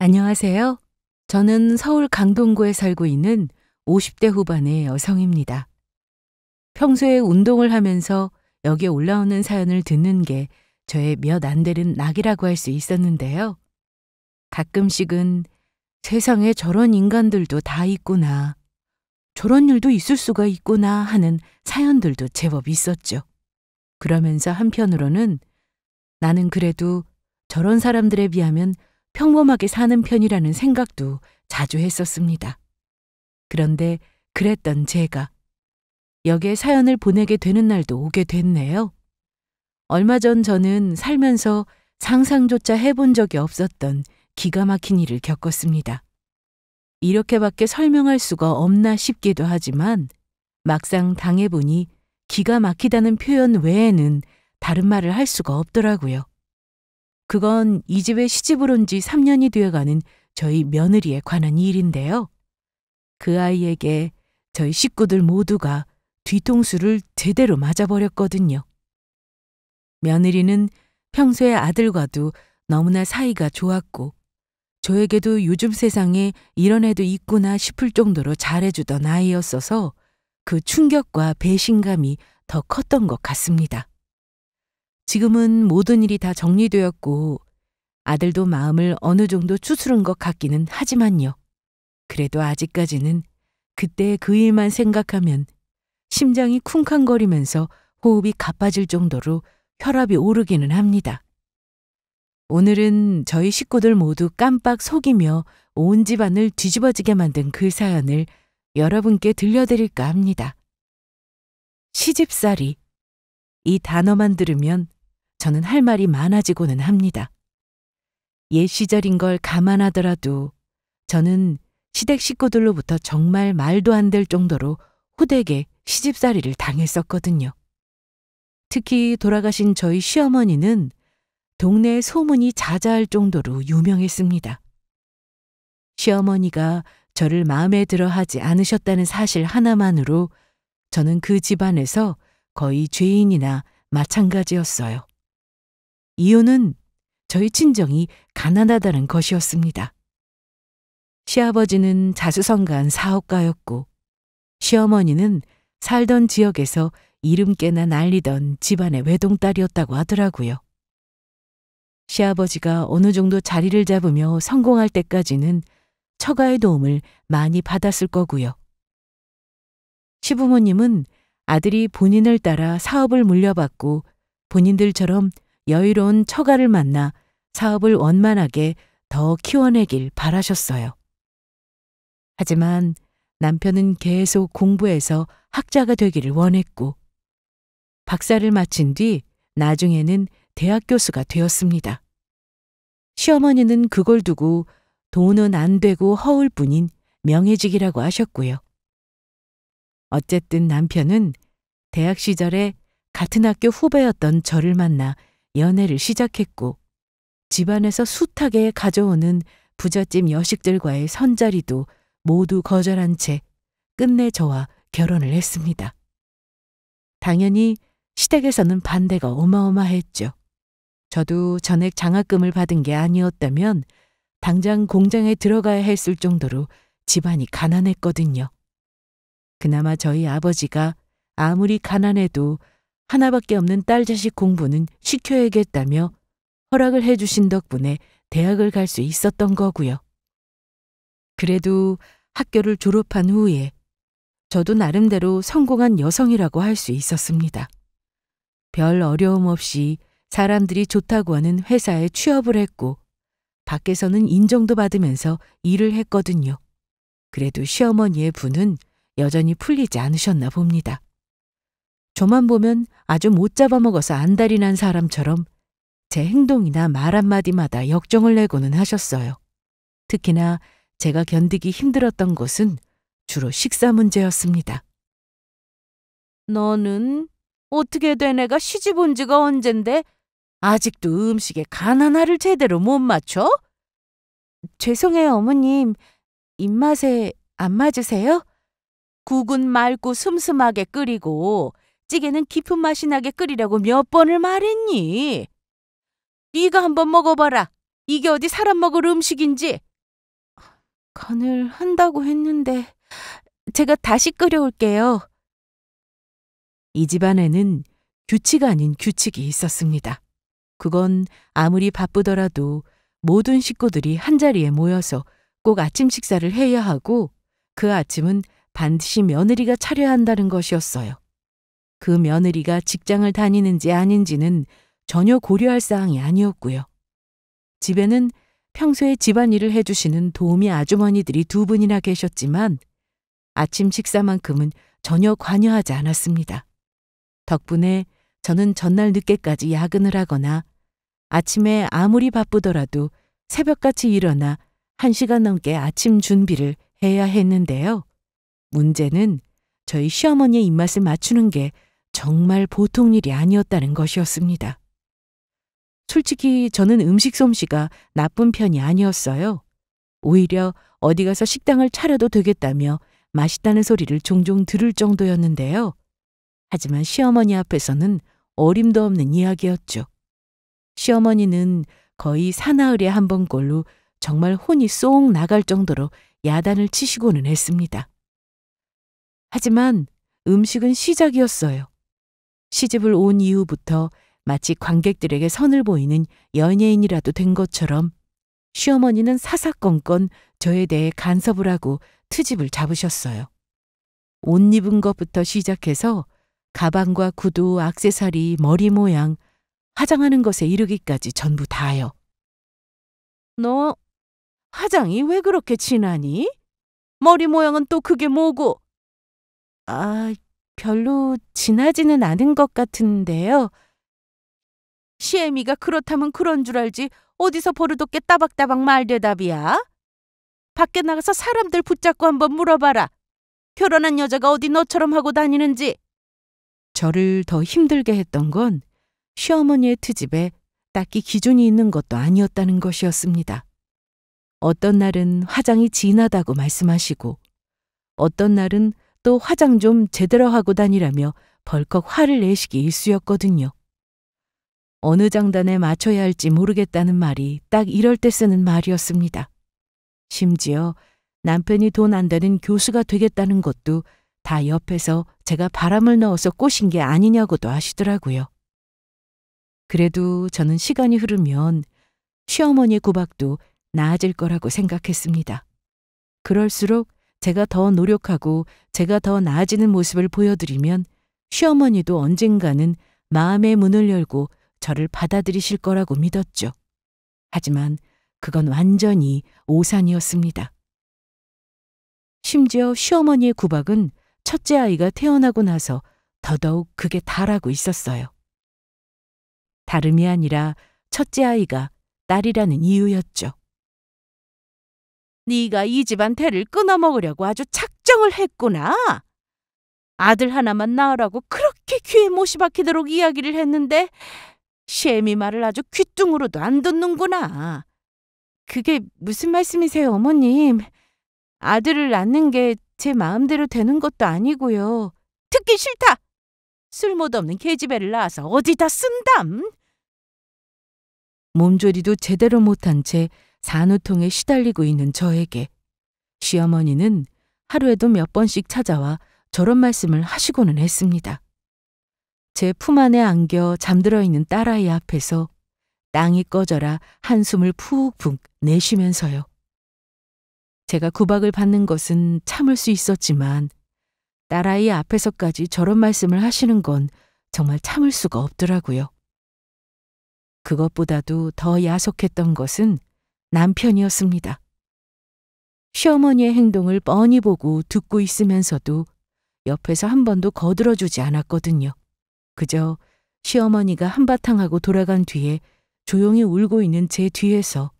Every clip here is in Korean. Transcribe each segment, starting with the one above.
안녕하세요. 저는 서울 강동구에 살고 있는 50대 후반의 여성입니다. 평소에 운동을 하면서 여기에 올라오는 사연을 듣는 게 저의 몇 안 되는 낙이라고 할 수 있었는데요. 가끔씩은 세상에 저런 인간들도 다 있구나, 저런 일도 있을 수가 있구나 하는 사연들도 제법 있었죠. 그러면서 한편으로는 나는 그래도 저런 사람들에 비하면 평범하게 사는 편이라는 생각도 자주 했었습니다. 그런데 그랬던 제가 여기에 사연을 보내게 되는 날도 오게 됐네요. 얼마 전 저는 살면서 상상조차 해본 적이 없었던 기가 막힌 일을 겪었습니다. 이렇게밖에 설명할 수가 없나 싶기도 하지만 막상 당해보니 기가 막히다는 표현 외에는 다른 말을 할 수가 없더라고요. 그건 이 집에 시집을 온 지 3년이 되어가는 저희 며느리에 관한 일인데요. 그 아이에게 저희 식구들 모두가 뒤통수를 제대로 맞아버렸거든요. 며느리는 평소에 아들과도 너무나 사이가 좋았고 저에게도 요즘 세상에 이런 애도 있구나 싶을 정도로 잘해주던 아이였어서 그 충격과 배신감이 더 컸던 것 같습니다. 지금은 모든 일이 다 정리되었고 아들도 마음을 어느 정도 추스른 것 같기는 하지만요. 그래도 아직까지는 그때 그 일만 생각하면 심장이 쿵쾅거리면서 호흡이 가빠질 정도로 혈압이 오르기는 합니다. 오늘은 저희 식구들 모두 깜빡 속이며 온 집안을 뒤집어지게 만든 그 사연을 여러분께 들려드릴까 합니다. 시집살이. 이 단어만 들으면 저는 할 말이 많아지고는 합니다. 옛 시절인 걸 감안하더라도 저는 시댁 식구들로부터 정말 말도 안 될 정도로 호되게 시집살이를 당했었거든요. 특히 돌아가신 저희 시어머니는 동네에 소문이 자자할 정도로 유명했습니다. 시어머니가 저를 마음에 들어 하지 않으셨다는 사실 하나만으로 저는 그 집안에서 거의 죄인이나 마찬가지였어요. 이유는 저희 친정이 가난하다는 것이었습니다. 시아버지는 자수성가한 사업가였고 시어머니는 살던 지역에서 이름께나 날리던 집안의 외동딸이었다고 하더라고요. 시아버지가 어느 정도 자리를 잡으며 성공할 때까지는 처가의 도움을 많이 받았을 거고요. 시부모님은 아들이 본인을 따라 사업을 물려받고 본인들처럼 여유로운 처가를 만나 사업을 원만하게 더 키워내길 바라셨어요. 하지만 남편은 계속 공부해서 학자가 되기를 원했고 박사를 마친 뒤 나중에는 대학 교수가 되었습니다. 시어머니는 그걸 두고 돈은 안 되고 허울 뿐인 명예직이라고 하셨고요. 어쨌든 남편은 대학 시절에 같은 학교 후배였던 저를 만나 연애를 시작했고 집안에서 숱하게 가져오는 부잣집 여식들과의 선자리도 모두 거절한 채 끝내 저와 결혼을 했습니다. 당연히 시댁에서는 반대가 어마어마했죠. 저도 전액 장학금을 받은 게 아니었다면 당장 공장에 들어가야 했을 정도로 집안이 가난했거든요. 그나마 저희 아버지가 아무리 가난해도 하나밖에 없는 딸 자식 공부는 시켜야겠다며 허락을 해주신 덕분에 대학을 갈 수 있었던 거고요. 그래도 학교를 졸업한 후에 저도 나름대로 성공한 여성이라고 할 수 있었습니다. 별 어려움 없이 사람들이 좋다고 하는 회사에 취업을 했고 밖에서는 인정도 받으면서 일을 했거든요. 그래도 시어머니의 분은 여전히 풀리지 않으셨나 봅니다. 저만 보면 아주 못 잡아먹어서 안달이 난 사람처럼 제 행동이나 말 한마디마다 역정을 내고는 하셨어요. 특히나 제가 견디기 힘들었던 것은 주로 식사 문제였습니다. 너는 어떻게 된 애가 시집 온 지가 언젠데 아직도 음식에 가나나를 제대로 못 맞춰? 죄송해요, 어머님. 입맛에 안 맞으세요? 국은 맑고 슴슴하게 끓이고 찌개는 깊은 맛이 나게 끓이라고 몇 번을 말했니? 네가 한번 먹어봐라. 이게 어디 사람 먹을 음식인지. 간을 한다고 했는데 제가 다시 끓여올게요. 이 집안에는 규칙 아닌 규칙이 있었습니다. 그건 아무리 바쁘더라도 모든 식구들이 한자리에 모여서 꼭 아침 식사를 해야 하고 그 아침은 반드시 며느리가 차려야 한다는 것이었어요. 그 며느리가 직장을 다니는지 아닌지는 전혀 고려할 사항이 아니었고요. 집에는 평소에 집안일을 해주시는 도우미 아주머니들이 2분이나 계셨지만 아침 식사만큼은 전혀 관여하지 않았습니다. 덕분에 저는 전날 늦게까지 야근을 하거나 아침에 아무리 바쁘더라도 새벽같이 일어나 1시간 넘게 아침 준비를 해야 했는데요. 문제는 저희 시어머니의 입맛을 맞추는 게 정말 보통 일이 아니었다는 것이었습니다. 솔직히 저는 음식 솜씨가 나쁜 편이 아니었어요. 오히려 어디 가서 식당을 차려도 되겠다며 맛있다는 소리를 종종 들을 정도였는데요. 하지만 시어머니 앞에서는 어림도 없는 이야기였죠. 시어머니는 거의 사나흘에 한 번꼴로 정말 혼이 쏙 나갈 정도로 야단을 치시고는 했습니다. 하지만 음식은 시작이었어요. 시집을 온 이후부터 마치 관객들에게 선을 보이는 연예인이라도 된 것처럼 시어머니는 사사건건 저에 대해 간섭을 하고 트집을 잡으셨어요. 옷 입은 것부터 시작해서 가방과 구두, 액세서리, 머리 모양, 화장하는 것에 이르기까지 전부 다요. 너 화장이 왜 그렇게 진하니? 머리 모양은 또 그게 뭐고? 아, 별로 진하지는 않은 것 같은데요. 시애미가 그렇다면 그런 줄 알지 어디서 버릇없게 따박따박 말대답이야? 밖에 나가서 사람들 붙잡고 한번 물어봐라. 결혼한 여자가 어디 너처럼 하고 다니는지. 저를 더 힘들게 했던 건 시어머니의 트집에 딱히 기준이 있는 것도 아니었다는 것이었습니다. 어떤 날은 화장이 진하다고 말씀하시고 어떤 날은 또 화장 좀 제대로 하고 다니라며 벌컥 화를 내시기 일쑤였거든요. 어느 장단에 맞춰야 할지 모르겠다는 말이 딱 이럴 때 쓰는 말이었습니다. 심지어 남편이 돈 안 되는 교수가 되겠다는 것도 다 옆에서 제가 바람을 넣어서 꼬신 게 아니냐고도 하시더라고요. 그래도 저는 시간이 흐르면 시어머니의 구박도 나아질 거라고 생각했습니다. 그럴수록 제가 더 노력하고 제가 더 나아지는 모습을 보여드리면 시어머니도 언젠가는 마음의 문을 열고 저를 받아들이실 거라고 믿었죠. 하지만 그건 완전히 오산이었습니다. 심지어 시어머니의 구박은 첫째 아이가 태어나고 나서 더더욱 극에 달하고 있었어요. 다름이 아니라 첫째 아이가 딸이라는 이유였죠. 네가 이 집안 대를 끊어먹으려고 아주 작정을 했구나. 아들 하나만 낳으라고 그렇게 귀에 못이 박히도록 이야기를 했는데 시애미 말을 아주 귓등으로도 안 듣는구나. 그게 무슨 말씀이세요, 어머님? 아들을 낳는 게 제 마음대로 되는 것도 아니고요. 듣기 싫다. 쓸모도 없는 계집애를 낳아서 어디다 쓴담. 몸조리도 제대로 못한 채 산후통에 시달리고 있는 저에게 시어머니는 하루에도 몇 번씩 찾아와 저런 말씀을 하시고는 했습니다. 제 품 안에 안겨 잠들어 있는 딸아이 앞에서 땅이 꺼져라 한숨을 푹푹 내쉬면서요. 제가 구박을 받는 것은 참을 수 있었지만 딸아이 앞에서까지 저런 말씀을 하시는 건 정말 참을 수가 없더라고요. 그것보다도 더 야속했던 것은 남편이었습니다. 시어머니의 행동을 뻔히 보고 듣고 있으면서도 옆에서 한 번도 거들어주지 않았거든요. 그저 시어머니가 한바탕 하고 돌아간 뒤에 조용히 울고 있는 제 뒤에서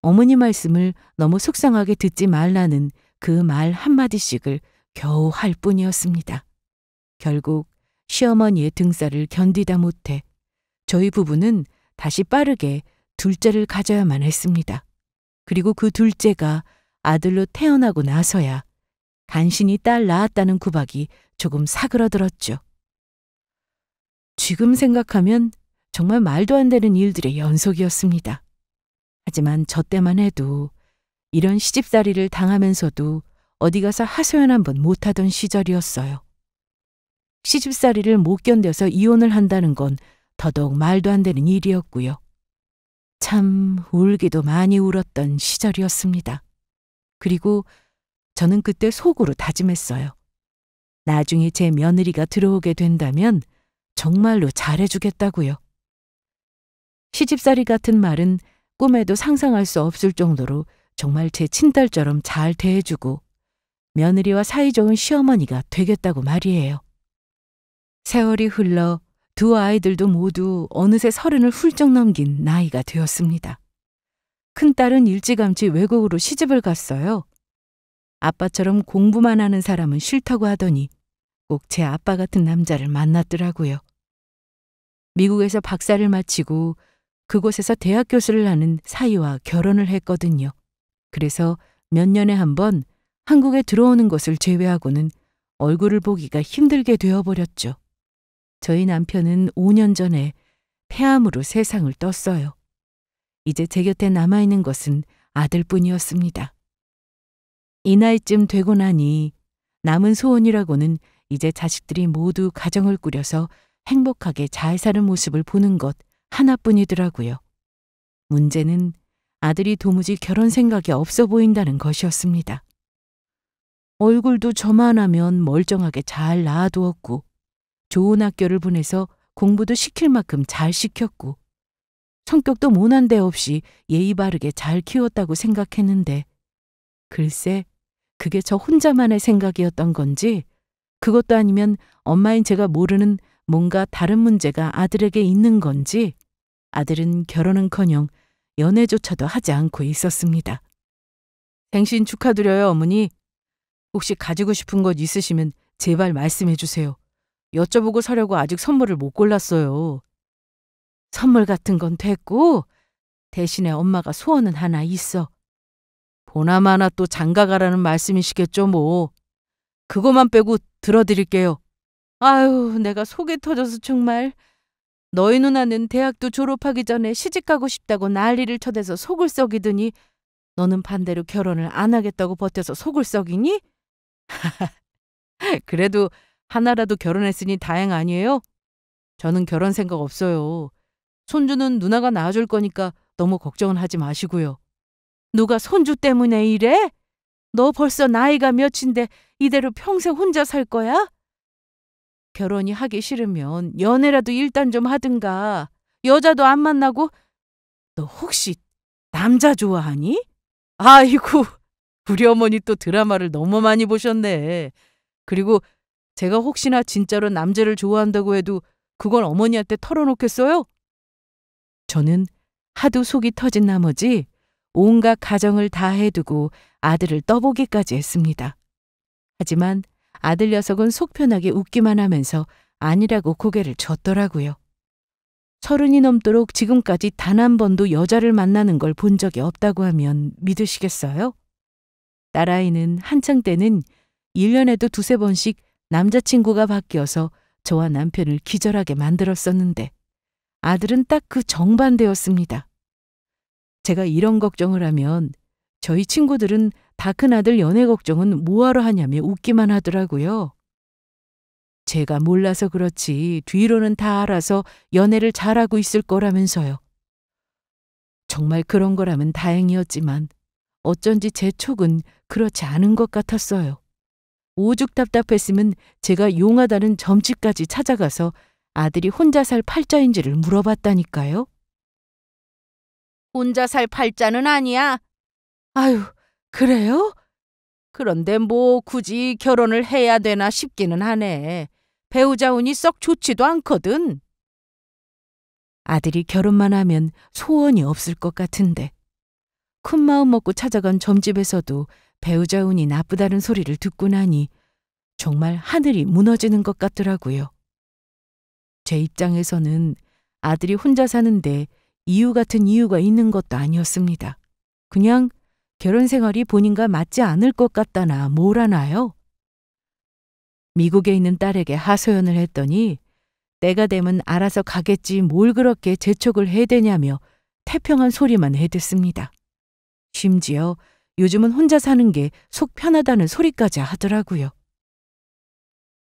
어머니 말씀을 너무 속상하게 듣지 말라는 그 말 한마디씩을 겨우 할 뿐이었습니다. 결국 시어머니의 등살을 견디다 못해 저희 부부는 다시 빠르게 둘째를 가져야만 했습니다. 그리고 그 둘째가 아들로 태어나고 나서야 간신히 딸 낳았다는 구박이 조금 사그러들었죠. 지금 생각하면 정말 말도 안 되는 일들의 연속이었습니다. 하지만 저 때만 해도 이런 시집살이를 당하면서도 어디 가서 하소연 한번 못하던 시절이었어요. 시집살이를 못 견뎌서 이혼을 한다는 건 더더욱 말도 안 되는 일이었고요. 참 울기도 많이 울었던 시절이었습니다. 그리고 저는 그때 속으로 다짐했어요. 나중에 제 며느리가 들어오게 된다면 정말로 잘해주겠다고요. 시집살이 같은 말은 꿈에도 상상할 수 없을 정도로 정말 제 친딸처럼 잘 대해주고 며느리와 사이좋은 시어머니가 되겠다고 말이에요. 세월이 흘러 두 아이들도 모두 어느새 30을 훌쩍 넘긴 나이가 되었습니다. 큰딸은 일찌감치 외국으로 시집을 갔어요. 아빠처럼 공부만 하는 사람은 싫다고 하더니 꼭 제 아빠 같은 남자를 만났더라고요. 미국에서 박사를 마치고 그곳에서 대학 교수를 하는 사위와 결혼을 했거든요. 그래서 몇 년에 한 번 한국에 들어오는 것을 제외하고는 얼굴을 보기가 힘들게 되어버렸죠. 저희 남편은 5년 전에 폐암으로 세상을 떴어요. 이제 제 곁에 남아있는 것은 아들뿐이었습니다. 이 나이쯤 되고 나니 남은 소원이라고는 이제 자식들이 모두 가정을 꾸려서 행복하게 잘 사는 모습을 보는 것 하나뿐이더라고요. 문제는 아들이 도무지 결혼 생각이 없어 보인다는 것이었습니다. 얼굴도 저만하면 멀쩡하게 잘 낳아두었고 좋은 학교를 보내서 공부도 시킬 만큼 잘 시켰고 성격도 모난 데 없이 예의 바르게 잘 키웠다고 생각했는데 글쎄 그게 저 혼자만의 생각이었던 건지 그것도 아니면 엄마인 제가 모르는 뭔가 다른 문제가 아들에게 있는 건지 아들은 결혼은커녕 연애조차도 하지 않고 있었습니다. 생신 축하드려요, 어머니. 혹시 가지고 싶은 것 있으시면 제발 말씀해 주세요. 여쭤보고 사려고 아직 선물을 못 골랐어요. 선물 같은 건 됐고 대신에 엄마가 소원은 하나 있어. 보나마나 또 장가가라는 말씀이시겠죠 뭐. 그거만 빼고 들어드릴게요. 아유, 내가 속이 터져서 정말. 너희 누나는 대학도 졸업하기 전에 시집가고 싶다고 난리를 쳐대서 속을 썩이더니 너는 반대로 결혼을 안 하겠다고 버텨서 속을 썩이니? 그래도 하나라도 결혼했으니 다행 아니에요? 저는 결혼 생각 없어요. 손주는 누나가 낳아줄 거니까 너무 걱정은 하지 마시고요. 누가 손주 때문에 이래? 너 벌써 나이가 몇인데 이대로 평생 혼자 살 거야? 결혼이 하기 싫으면 연애라도 일단 좀 하든가. 여자도 안 만나고. 너 혹시 남자 좋아하니? 아이고, 우리 어머니 또 드라마를 너무 많이 보셨네. 그리고 제가 혹시나 진짜로 남자를 좋아한다고 해도 그건 어머니한테 털어놓겠어요? 저는 하도 속이 터진 나머지 온갖 가정을 다 해두고 아들을 떠보기까지 했습니다. 하지만 아들 녀석은 속 편하게 웃기만 하면서 아니라고 고개를 젓더라고요. 30이 넘도록 지금까지 단 한 번도 여자를 만나는 걸 본 적이 없다고 하면 믿으시겠어요? 딸아이는 한창 때는 1년에도 2~3번씩 남자친구가 바뀌어서 저와 남편을 기절하게 만들었었는데 아들은 딱 그 정반대였습니다. 제가 이런 걱정을 하면 저희 친구들은 다 큰 아들 연애 걱정은 뭐하러 하냐며 웃기만 하더라고요. 제가 몰라서 그렇지 뒤로는 다 알아서 연애를 잘하고 있을 거라면서요. 정말 그런 거라면 다행이었지만 어쩐지 제 촉은 그렇지 않은 것 같았어요. 오죽 답답했으면 제가 용하다는 점집까지 찾아가서 아들이 혼자 살 팔자인지를 물어봤다니까요. 혼자 살 팔자는 아니야. 아유, 그래요? 그런데 뭐 굳이 결혼을 해야 되나 싶기는 하네. 배우자 운이 썩 좋지도 않거든. 아들이 결혼만 하면 소원이 없을 것 같은데 큰 마음 먹고 찾아간 점집에서도 배우자 운이 나쁘다는 소리를 듣고 나니 정말 하늘이 무너지는 것 같더라고요. 제 입장에서는 아들이 혼자 사는데 이유 같은 이유가 있는 것도 아니었습니다. 그냥 결혼 생활이 본인과 맞지 않을 것 같다나 뭐라나요? 미국에 있는 딸에게 하소연을 했더니 때가 되면 알아서 가겠지 뭘 그렇게 재촉을 해대냐며 태평한 소리만 해댔습니다. 심지어 요즘은 혼자 사는 게 속 편하다는 소리까지 하더라고요.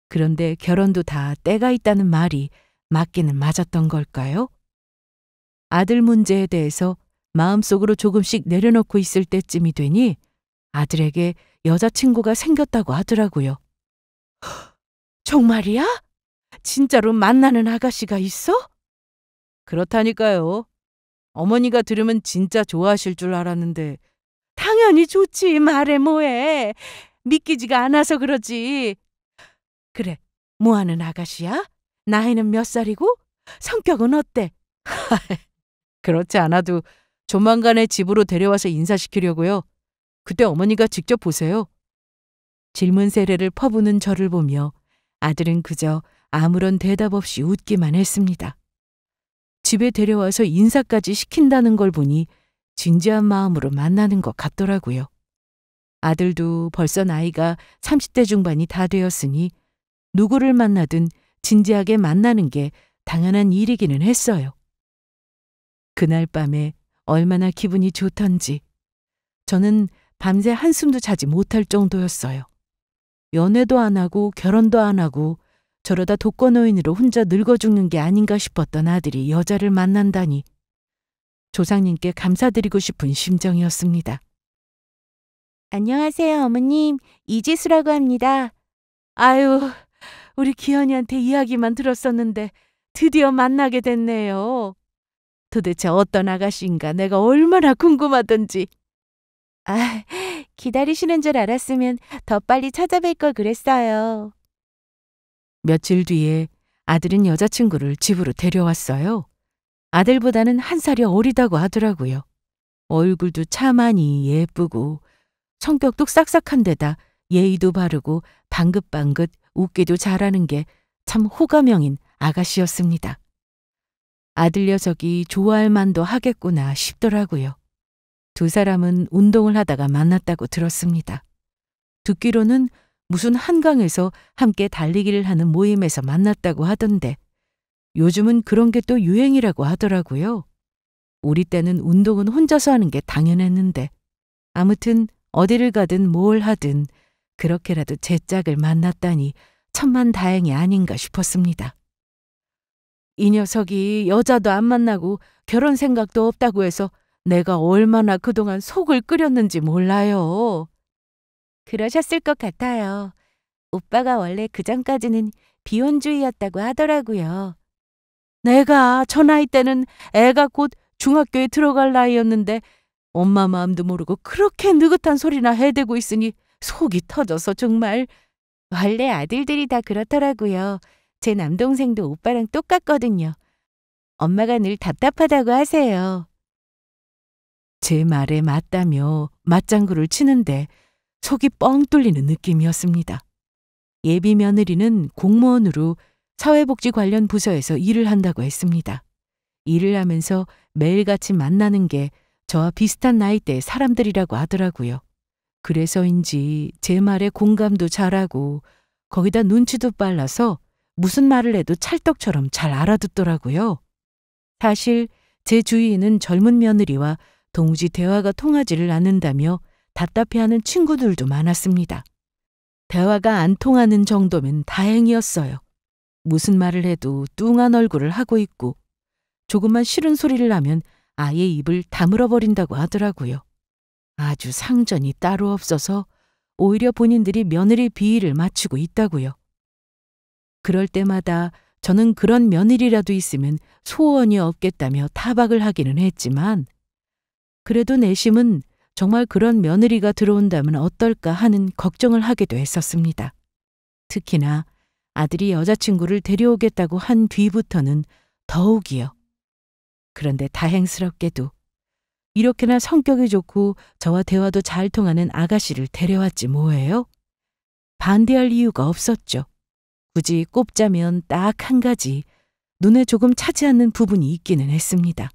그런데 결혼도 다 때가 있다는 말이 맞기는 맞았던 걸까요? 아들 문제에 대해서 마음속으로 조금씩 내려놓고 있을 때쯤이 되니 아들에게 여자친구가 생겼다고 하더라고요. 정말이야? 진짜로 만나는 아가씨가 있어? 그렇다니까요. 어머니가 들으면 진짜 좋아하실 줄 알았는데. 당연히 좋지. 말해 뭐해. 믿기지가 않아서 그러지. 그래, 뭐하는 아가씨야? 나이는 몇 살이고? 성격은 어때? 그렇지 않아도 조만간에 집으로 데려와서 인사시키려고요. 그때 어머니가 직접 보세요. 질문 세례를 퍼부는 저를 보며 아들은 그저 아무런 대답 없이 웃기만 했습니다. 집에 데려와서 인사까지 시킨다는 걸 보니 진지한 마음으로 만나는 것 같더라고요. 아들도 벌써 나이가 30대 중반이 다 되었으니 누구를 만나든 진지하게 만나는 게 당연한 일이기는 했어요. 그날 밤에 얼마나 기분이 좋던지 저는 밤새 한숨도 자지 못할 정도였어요. 연애도 안 하고 결혼도 안 하고 저러다 독거노인으로 혼자 늙어 죽는 게 아닌가 싶었던 아들이 여자를 만난다니 조상님께 감사드리고 싶은 심정이었습니다. 안녕하세요, 어머님. 이지수라고 합니다. 아유, 우리 기현이한테 이야기만 들었었는데 드디어 만나게 됐네요. 도대체 어떤 아가씨인가 내가 얼마나 궁금하던지. 아, 기다리시는 줄 알았으면 더 빨리 찾아뵐 걸 그랬어요. 며칠 뒤에 아들은 여자친구를 집으로 데려왔어요. 아들보다는 한 살이 어리다고 하더라고요. 얼굴도 차만히 예쁘고 성격도 싹싹한 데다 예의도 바르고 방긋방긋 웃기도 잘하는 게 참 호감형인 아가씨였습니다. 아들 녀석이 좋아할 만도 하겠구나 싶더라고요. 두 사람은 운동을 하다가 만났다고 들었습니다. 듣기로는 무슨 한강에서 함께 달리기를 하는 모임에서 만났다고 하던데 요즘은 그런 게 또 유행이라고 하더라고요. 우리 때는 운동은 혼자서 하는 게 당연했는데 아무튼 어디를 가든 뭘 하든 그렇게라도 제 짝을 만났다니 천만다행이 아닌가 싶었습니다. 이 녀석이 여자도 안 만나고 결혼 생각도 없다고 해서 내가 얼마나 그동안 속을 끓였는지 몰라요. 그러셨을 것 같아요. 오빠가 원래 그전까지는 비혼주의였다고 하더라고요. 내가 저 나이 때는 애가 곧 중학교에 들어갈 나이였는데 엄마 마음도 모르고 그렇게 느긋한 소리나 해대고 있으니 속이 터져서 정말. 원래 아들들이 다 그렇더라고요. 제 남동생도 오빠랑 똑같거든요. 엄마가 늘 답답하다고 하세요. 제 말에 맞다며 맞장구를 치는데 속이 뻥 뚫리는 느낌이었습니다. 예비 며느리는 공무원으로 사회복지 관련 부서에서 일을 한다고 했습니다. 일을 하면서 매일같이 만나는 게 저와 비슷한 나이대의 사람들이라고 하더라고요. 그래서인지 제 말에 공감도 잘하고 거기다 눈치도 빨라서 무슨 말을 해도 찰떡처럼 잘 알아듣더라고요. 사실 제 주위에는 젊은 며느리와 도무지 대화가 통하지를 않는다며 답답해하는 친구들도 많았습니다. 대화가 안 통하는 정도면 다행이었어요. 무슨 말을 해도 뚱한 얼굴을 하고 있고 조금만 싫은 소리를 하면 아예 입을 다물어 버린다고 하더라고요. 아주 상전이 따로 없어서 오히려 본인들이 며느리 비위를 맞추고 있다고요. 그럴 때마다 저는 그런 며느리라도 있으면 소원이 없겠다며 타박을 하기는 했지만 그래도 내심은 정말 그런 며느리가 들어온다면 어떨까 하는 걱정을 하기도 했었습니다. 특히나 아들이 여자친구를 데려오겠다고 한 뒤부터는 더욱이요. 그런데 다행스럽게도 이렇게나 성격이 좋고 저와 대화도 잘 통하는 아가씨를 데려왔지 뭐예요? 반대할 이유가 없었죠. 굳이 꼽자면 딱 한 가지 눈에 조금 차지 않는 부분이 있기는 했습니다.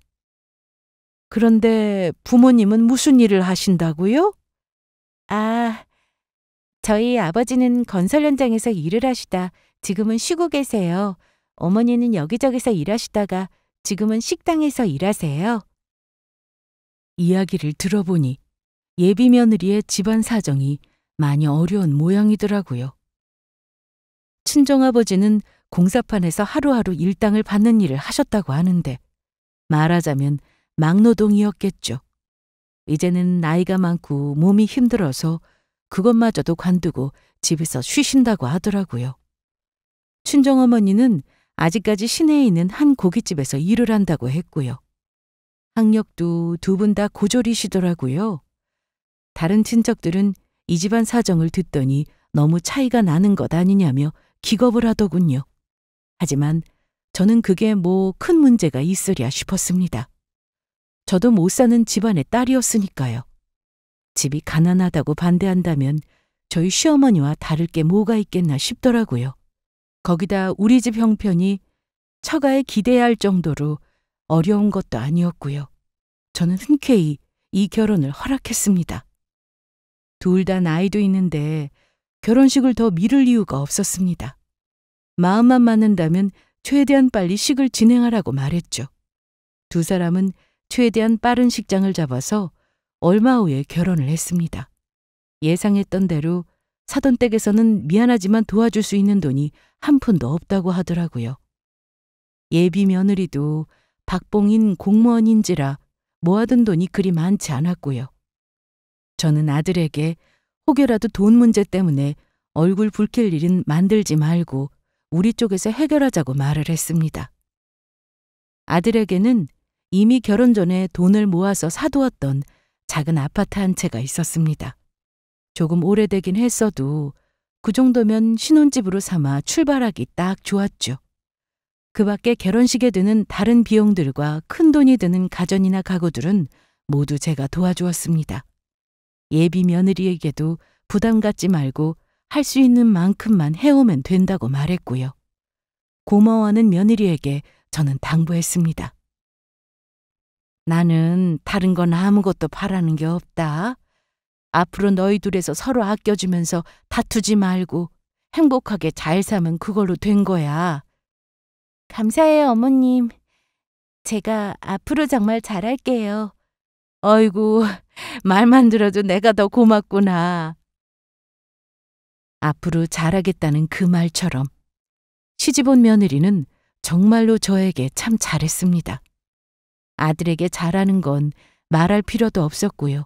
그런데 부모님은 무슨 일을 하신다고요? 아, 저희 아버지는 건설 현장에서 일을 하시다 지금은 쉬고 계세요. 어머니는 여기저기서 일하시다가 지금은 식당에서 일하세요. 이야기를 들어보니 예비 며느리의 집안 사정이 많이 어려운 모양이더라고요. 친정아버지는 공사판에서 하루하루 일당을 받는 일을 하셨다고 하는데 말하자면 막노동이었겠죠. 이제는 나이가 많고 몸이 힘들어서 그것마저도 관두고 집에서 쉬신다고 하더라고요. 친정어머니는 아직까지 시내에 있는 한 고깃집에서 일을 한다고 했고요. 학력도 두 분 다 고졸이시더라고요. 다른 친척들은 이 집안 사정을 듣더니 너무 차이가 나는 것 아니냐며 기겁을 하더군요. 하지만 저는 그게 뭐 큰 문제가 있으랴 싶었습니다. 저도 못 사는 집안의 딸이었으니까요. 집이 가난하다고 반대한다면 저희 시어머니와 다를 게 뭐가 있겠나 싶더라고요. 거기다 우리 집 형편이 처가에 기대야 할 정도로 어려운 것도 아니었고요. 저는 흔쾌히 이 결혼을 허락했습니다. 둘 다 나이도 있는데 결혼식을 더 미룰 이유가 없었습니다. 마음만 맞는다면 최대한 빨리 식을 진행하라고 말했죠. 두 사람은 최대한 빠른 식장을 잡아서 얼마 후에 결혼을 했습니다. 예상했던 대로 사돈 댁에서는 미안하지만 도와줄 수 있는 돈이 한 푼도 없다고 하더라고요. 예비 며느리도 박봉인 공무원인지라 모아둔 돈이 그리 많지 않았고요. 저는 아들에게 혹여라도 돈 문제 때문에 얼굴 붉힐 일은 만들지 말고 우리 쪽에서 해결하자고 말을 했습니다. 아들에게는 이미 결혼 전에 돈을 모아서 사두었던 작은 아파트 한 채가 있었습니다. 조금 오래되긴 했어도 그 정도면 신혼집으로 삼아 출발하기 딱 좋았죠. 그 밖에 결혼식에 드는 다른 비용들과 큰 돈이 드는 가전이나 가구들은 모두 제가 도와주었습니다. 예비 며느리에게도 부담 갖지 말고 할 수 있는 만큼만 해오면 된다고 말했고요. 고마워하는 며느리에게 저는 당부했습니다. 나는 다른 건 아무것도 바라는 게 없다. 앞으로 너희 둘에서 서로 아껴주면서 다투지 말고 행복하게 잘 사면 그걸로 된 거야. 감사해요, 어머님. 제가 앞으로 정말 잘할게요. 어이구, 말만 들어도 내가 더 고맙구나. 앞으로 잘하겠다는 그 말처럼 시집온 며느리는 정말로 저에게 참 잘했습니다. 아들에게 잘하는 건 말할 필요도 없었고요.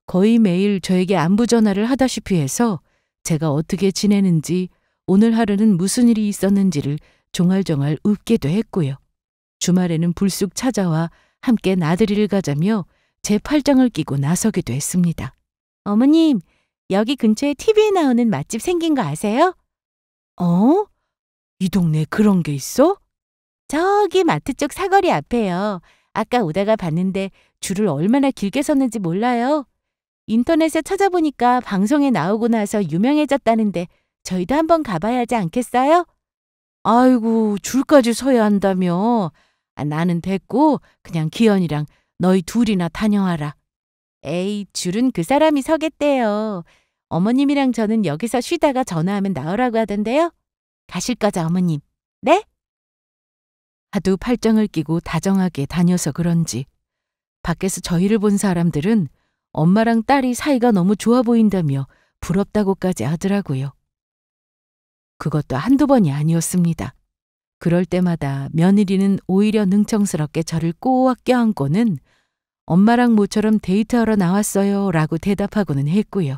거의 매일 저에게 안부 전화를 하다시피 해서 제가 어떻게 지내는지 오늘 하루는 무슨 일이 있었는지를 종알종알 읊기도 했고요. 주말에는 불쑥 찾아와 함께 나들이를 가자며 제 팔짱을 끼고 나서기도 했습니다. 어머님, 여기 근처에 TV에 나오는 맛집 생긴 거 아세요? 어? 이 동네에 그런 게 있어? 저기 마트 쪽 사거리 앞에요. 아까 오다가 봤는데 줄을 얼마나 길게 섰는지 몰라요. 인터넷에 찾아보니까 방송에 나오고 나서 유명해졌다는데 저희도 한번 가봐야 하지 않겠어요? 아이고, 줄까지 서야 한다며. 나는 됐고 그냥 기현이랑 너희 둘이나 다녀와라. 에이, 줄은 그 사람이 서겠대요. 어머님이랑 저는 여기서 쉬다가 전화하면 나오라고 하던데요. 가실 거죠, 어머님? 네? 하도 팔짱을 끼고 다정하게 다녀서 그런지 밖에서 저희를 본 사람들은 엄마랑 딸이 사이가 너무 좋아 보인다며 부럽다고까지 하더라고요. 그것도 한두 번이 아니었습니다. 그럴 때마다 며느리는 오히려 능청스럽게 저를 꼬악 껴안고는 엄마랑 모처럼 데이트하러 나왔어요 라고 대답하고는 했고요.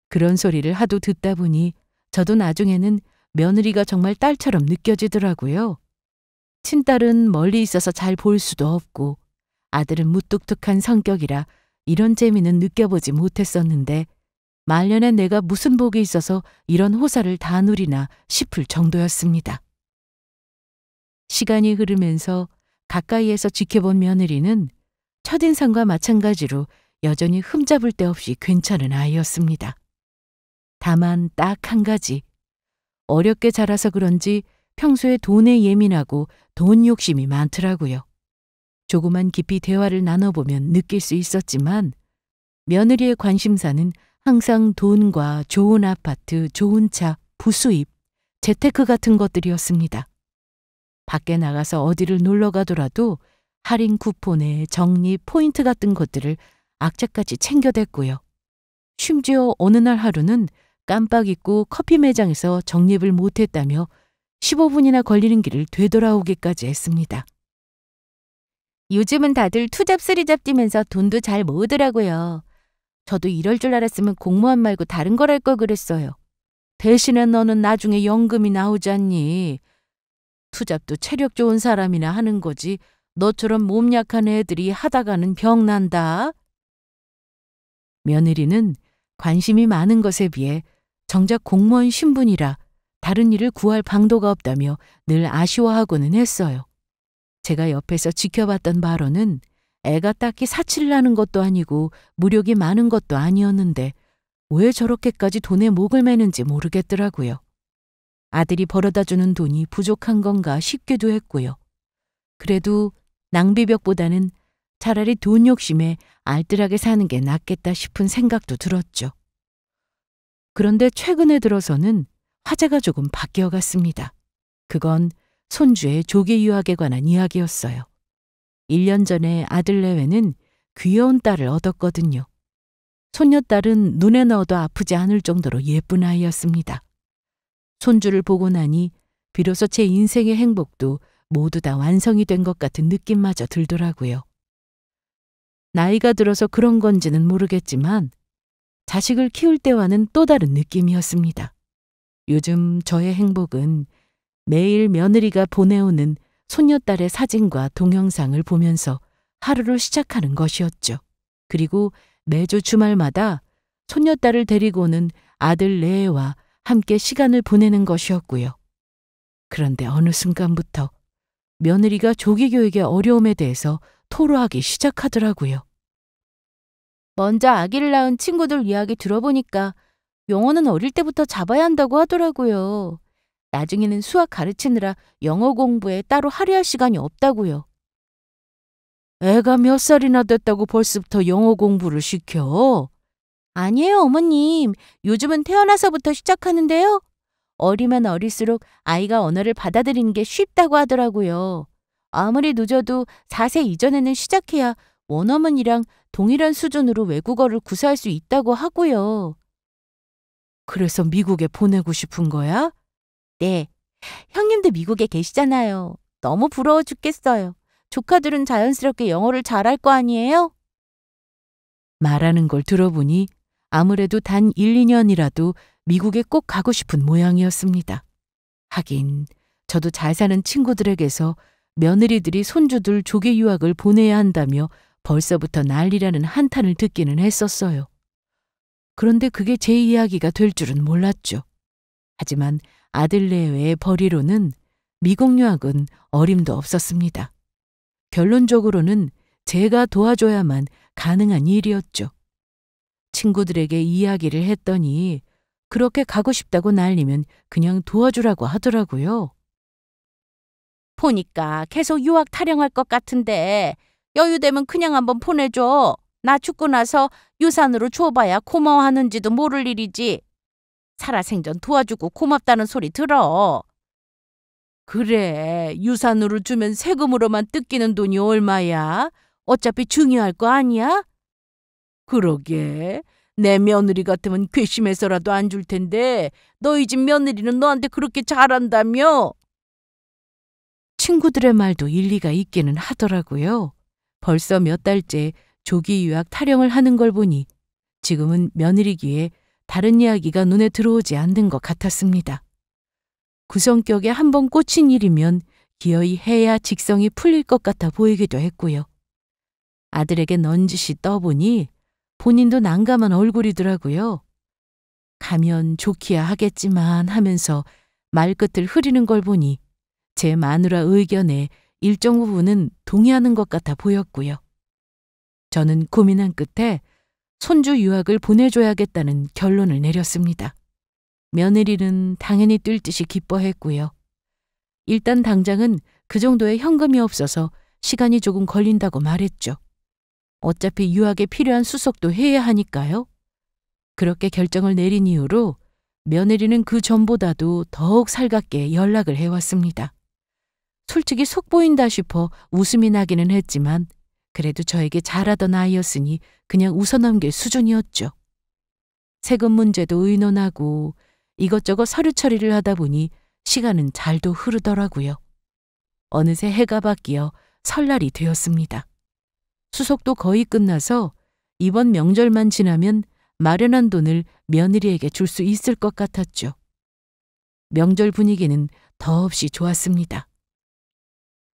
그런 소리를 하도 듣다 보니 저도 나중에는 며느리가 정말 딸처럼 느껴지더라고요. 친딸은 멀리 있어서 잘 볼 수도 없고 아들은 무뚝뚝한 성격이라 이런 재미는 느껴보지 못했었는데 말년에 내가 무슨 복이 있어서 이런 호사를 다 누리나 싶을 정도였습니다. 시간이 흐르면서 가까이에서 지켜본 며느리는 첫인상과 마찬가지로 여전히 흠잡을 데 없이 괜찮은 아이였습니다. 다만 딱 한 가지, 어렵게 자라서 그런지 평소에 돈에 예민하고 돈 욕심이 많더라고요. 조금만 깊이 대화를 나눠보면 느낄 수 있었지만 며느리의 관심사는 항상 돈과 좋은 아파트, 좋은 차, 부수입, 재테크 같은 것들이었습니다. 밖에 나가서 어디를 놀러 가더라도 할인 쿠폰에 적립, 포인트 같은 것들을 악재까지 챙겨댔고요. 심지어 어느 날 하루는 깜빡 잊고 커피 매장에서 적립을 못했다며 15분이나 걸리는 길을 되돌아오기까지 했습니다. 요즘은 다들 투잡 쓰리잡 뛰면서 돈도 잘 모으더라고요. 저도 이럴 줄 알았으면 공무원 말고 다른 걸 할 걸 그랬어요. 대신에 너는 나중에 연금이 나오지 않니? 투잡도 체력 좋은 사람이나 하는 거지 너처럼 몸 약한 애들이 하다가는 병 난다. 며느리는 관심이 많은 것에 비해 정작 공무원 신분이라 다른 일을 구할 방도가 없다며 늘 아쉬워하고는 했어요. 제가 옆에서 지켜봤던 바로는 애가 딱히 사치를 하는 것도 아니고 무력이 많은 것도 아니었는데 왜 저렇게까지 돈에 목을 매는지 모르겠더라고요. 아들이 벌어다주는 돈이 부족한 건가 싶기도 했고요. 그래도 낭비벽보다는 차라리 돈 욕심에 알뜰하게 사는 게 낫겠다 싶은 생각도 들었죠. 그런데 최근에 들어서는 화제가 조금 바뀌어갔습니다. 그건 손주의 조기 유학에 관한 이야기였어요. 1년 전에 아들 내외는 귀여운 딸을 얻었거든요. 손녀딸은 눈에 넣어도 아프지 않을 정도로 예쁜 아이였습니다. 손주를 보고 나니 비로소 제 인생의 행복도 모두 다 완성이 된 것 같은 느낌마저 들더라고요. 나이가 들어서 그런 건지는 모르겠지만 자식을 키울 때와는 또 다른 느낌이었습니다. 요즘 저의 행복은 매일 며느리가 보내오는 손녀딸의 사진과 동영상을 보면서 하루를 시작하는 것이었죠. 그리고 매주 주말마다 손녀딸을 데리고 오는 아들 레에와 함께 시간을 보내는 것이었고요. 그런데 어느 순간부터 며느리가 조기 교육의 어려움에 대해서 토로하기 시작하더라고요. 먼저 아기를 낳은 친구들 이야기 들어보니까 영어는 어릴 때부터 잡아야 한다고 하더라고요. 나중에는 수학 가르치느라 영어 공부에 따로 할애할 시간이 없다고요. 애가 몇 살이나 됐다고 벌써부터 영어 공부를 시켜? 아니에요, 어머님. 요즘은 태어나서부터 시작하는데요. 어리면 어릴수록 아이가 언어를 받아들이는 게 쉽다고 하더라고요. 아무리 늦어도 4세 이전에는 시작해야 원어민이랑 동일한 수준으로 외국어를 구사할 수 있다고 하고요. 그래서 미국에 보내고 싶은 거야? 네. 형님도 미국에 계시잖아요. 너무 부러워 죽겠어요. 조카들은 자연스럽게 영어를 잘할 거 아니에요? 말하는 걸 들어보니 아무래도 단 1, 2년이라도 미국에 꼭 가고 싶은 모양이었습니다. 하긴 저도 잘 사는 친구들에게서 며느리들이 손주들 조기 유학을 보내야 한다며 벌써부터 난리라는 한탄을 듣기는 했었어요. 그런데 그게 제 이야기가 될 줄은 몰랐죠. 하지만 아들 내외의 벌이로는 미국 유학은 어림도 없었습니다. 결론적으로는 제가 도와줘야만 가능한 일이었죠. 친구들에게 이야기를 했더니 그렇게 가고 싶다고 난리면 그냥 도와주라고 하더라고요. 보니까 계속 유학 타령할 것 같은데 여유되면 그냥 한번 보내줘. 나 죽고 나서 유산으로 줘봐야 고마워하는지도 모를 일이지. 살아생전 도와주고 고맙다는 소리 들어. 그래, 유산으로 주면 세금으로만 뜯기는 돈이 얼마야? 어차피 중요할 거 아니야? 그러게, 내 며느리 같으면 괘씸해서라도 안 줄 텐데 너희 집 며느리는 너한테 그렇게 잘한다며? 친구들의 말도 일리가 있기는 하더라고요. 벌써 몇 달째 조기 유학 타령을 하는 걸 보니 지금은 며느리기에 다른 이야기가 눈에 들어오지 않는 것 같았습니다. 구성격에 한번 꽂힌 일이면 기어이 해야 직성이 풀릴 것 같아 보이기도 했고요. 아들에게 넌지시 떠보니 본인도 난감한 얼굴이더라고요. 가면 좋기야 하겠지만 하면서 말끝을 흐리는 걸 보니 제 마누라 의견에 일정 부분은 동의하는 것 같아 보였고요. 저는 고민한 끝에 손주 유학을 보내줘야겠다는 결론을 내렸습니다. 며느리는 당연히 뛸 듯이 기뻐했고요. 일단 당장은 그 정도의 현금이 없어서 시간이 조금 걸린다고 말했죠. 어차피 유학에 필요한 수속도 해야 하니까요. 그렇게 결정을 내린 이후로 며느리는 그 전보다도 더욱 살갑게 연락을 해왔습니다. 솔직히 속 보인다 싶어 웃음이 나기는 했지만 그래도 저에게 잘하던 아이였으니 그냥 웃어넘길 수준이었죠. 세금 문제도 의논하고 이것저것 서류 처리를 하다 보니 시간은 잘도 흐르더라고요. 어느새 해가 바뀌어 설날이 되었습니다. 수속도 거의 끝나서 이번 명절만 지나면 마련한 돈을 며느리에게 줄 수 있을 것 같았죠. 명절 분위기는 더없이 좋았습니다.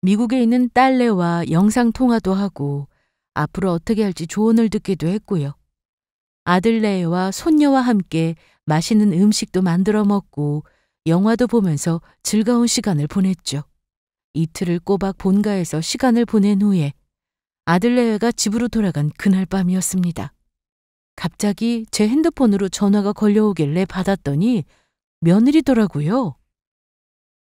미국에 있는 딸내와 영상통화도 하고 앞으로 어떻게 할지 조언을 듣기도 했고요. 아들내와 손녀와 함께 맛있는 음식도 만들어 먹고 영화도 보면서 즐거운 시간을 보냈죠. 이틀을 꼬박 본가에서 시간을 보낸 후에 아들내외가 집으로 돌아간 그날 밤이었습니다. 갑자기 제 핸드폰으로 전화가 걸려오길래 받았더니 며느리더라고요.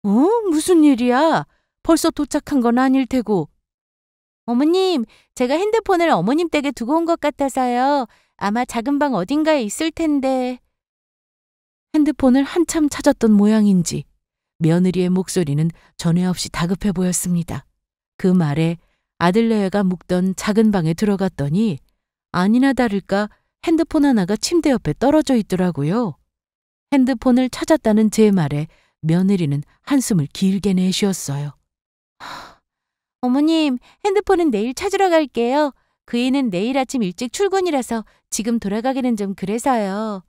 무슨 일이야? 벌써 도착한 건 아닐 테고. 어머님, 제가 핸드폰을 어머님 댁에 두고 온 것 같아서요. 아마 작은 방 어딘가에 있을 텐데. 핸드폰을 한참 찾았던 모양인지 며느리의 목소리는 전에 없이 다급해 보였습니다. 그 말에 아들내외가 묵던 작은 방에 들어갔더니 아니나 다를까 핸드폰 하나가 침대 옆에 떨어져 있더라고요. 핸드폰을 찾았다는 제 말에 며느리는 한숨을 길게 내쉬었어요. 어머님, 핸드폰은 내일 찾으러 갈게요. 그 애는 내일 아침 일찍 출근이라서 지금 돌아가기는 좀 그래서요.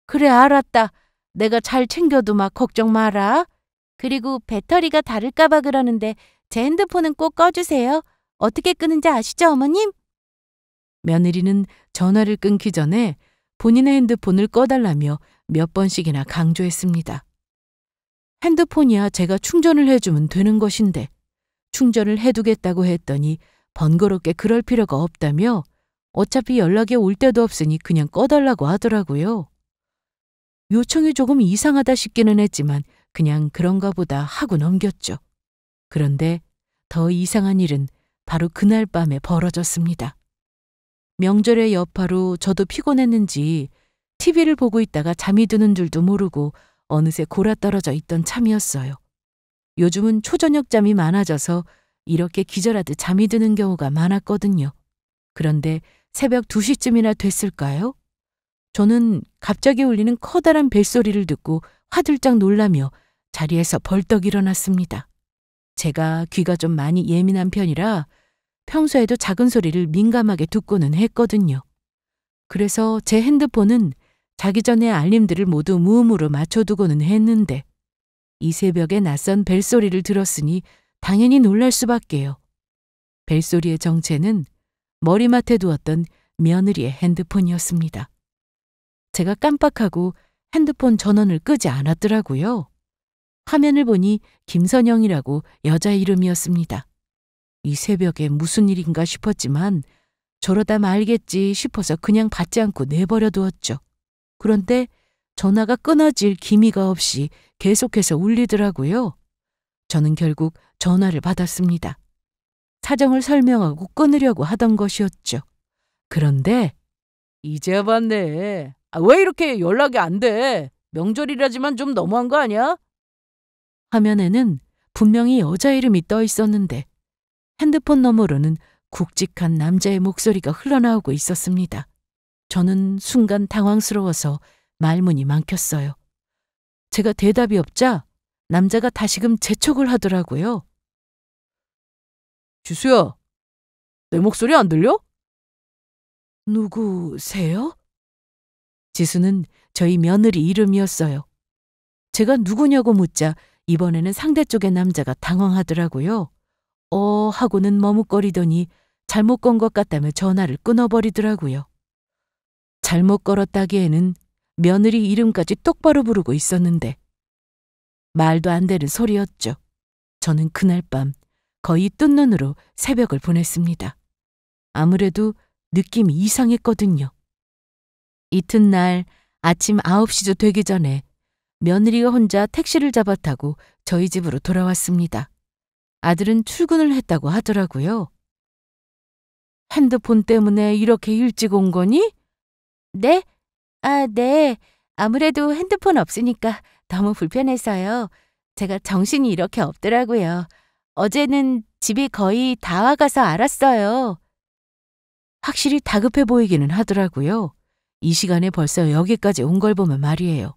그래, 알았다. 내가 잘 챙겨두마. 걱정 마라. 그리고 배터리가 닳을까 봐 그러는데 제 핸드폰은 꼭 꺼주세요. 어떻게 끄는지 아시죠, 어머님? 며느리는 전화를 끊기 전에 본인의 핸드폰을 꺼달라며 몇 번씩이나 강조했습니다. 핸드폰이야 제가 충전을 해주면 되는 것인데 충전을 해두겠다고 했더니 번거롭게 그럴 필요가 없다며 어차피 연락이 올 때도 없으니 그냥 꺼달라고 하더라고요. 요청이 조금 이상하다 싶기는 했지만 그냥 그런가 보다 하고 넘겼죠. 그런데 더 이상한 일은 바로 그날 밤에 벌어졌습니다. 명절의 여파로 저도 피곤했는지 TV를 보고 있다가 잠이 드는 줄도 모르고 어느새 골아떨어져 있던 참이었어요. 요즘은 초저녁잠이 많아져서 이렇게 기절하듯 잠이 드는 경우가 많았거든요. 그런데 새벽 2시쯤이나 됐을까요? 저는 갑자기 울리는 커다란 벨소리를 듣고 화들짝 놀라며 자리에서 벌떡 일어났습니다. 제가 귀가 좀 많이 예민한 편이라 평소에도 작은 소리를 민감하게 듣고는 했거든요. 그래서 제 핸드폰은 자기 전에 알림들을 모두 무음으로 맞춰두고는 했는데 이 새벽에 낯선 벨소리를 들었으니 당연히 놀랄 수밖에요. 벨소리의 정체는 머리맡에 두었던 며느리의 핸드폰이었습니다. 제가 깜빡하고 핸드폰 전원을 끄지 않았더라고요. 화면을 보니 김선영이라고 여자 이름이었습니다. 이 새벽에 무슨 일인가 싶었지만 저러다 말겠지 싶어서 그냥 받지 않고 내버려 두었죠. 그런데 전화가 끊어질 기미가 없이 계속해서 울리더라고요. 저는 결국 전화를 받았습니다. 사정을 설명하고 끊으려고 하던 것이었죠. 그런데 이제 봤네. 왜 이렇게 연락이 안 돼? 명절이라지만 좀 너무한 거 아니야? 화면에는 분명히 여자 이름이 떠 있었는데 핸드폰 너머로는 굵직한 남자의 목소리가 흘러나오고 있었습니다. 저는 순간 당황스러워서 말문이 막혔어요. 제가 대답이 없자 남자가 다시금 재촉을 하더라고요. 지수야, 내 목소리 안 들려? 누구세요? 지수는 저희 며느리 이름이었어요. 제가 누구냐고 묻자 이번에는 상대 쪽의 남자가 당황하더라고요. 하고는 머뭇거리더니 잘못 건 것 같다며 전화를 끊어버리더라고요. 잘못 걸었다기에는 며느리 이름까지 똑바로 부르고 있었는데 말도 안 되는 소리였죠. 저는 그날 밤 거의 뜬 눈으로 새벽을 보냈습니다. 아무래도 느낌이 이상했거든요. 이튿날 아침 9시도 되기 전에 며느리가 혼자 택시를 잡아 타고 저희 집으로 돌아왔습니다. 아들은 출근을 했다고 하더라고요. 핸드폰 때문에 이렇게 일찍 온 거니? 네? 네. 아무래도 핸드폰 없으니까 너무 불편해서요. 제가 정신이 이렇게 없더라고요. 어제는 집이 거의 다 와가서 알았어요. 확실히 다급해 보이기는 하더라고요. 이 시간에 벌써 여기까지 온 걸 보면 말이에요.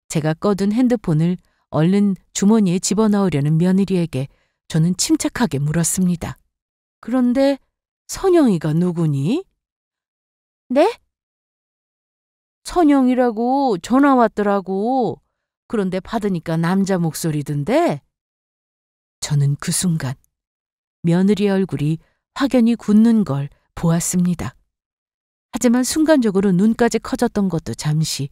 제가 꺼둔 핸드폰을 얼른 주머니에 집어넣으려는 며느리에게 저는 침착하게 물었습니다. 그런데 선영이가 누구니? 네? 선영이라고 전화 왔더라고. 그런데 받으니까 남자 목소리던데? 저는 그 순간 며느리의 얼굴이 확연히 굳는 걸 보았습니다. 하지만 순간적으로 눈까지 커졌던 것도 잠시.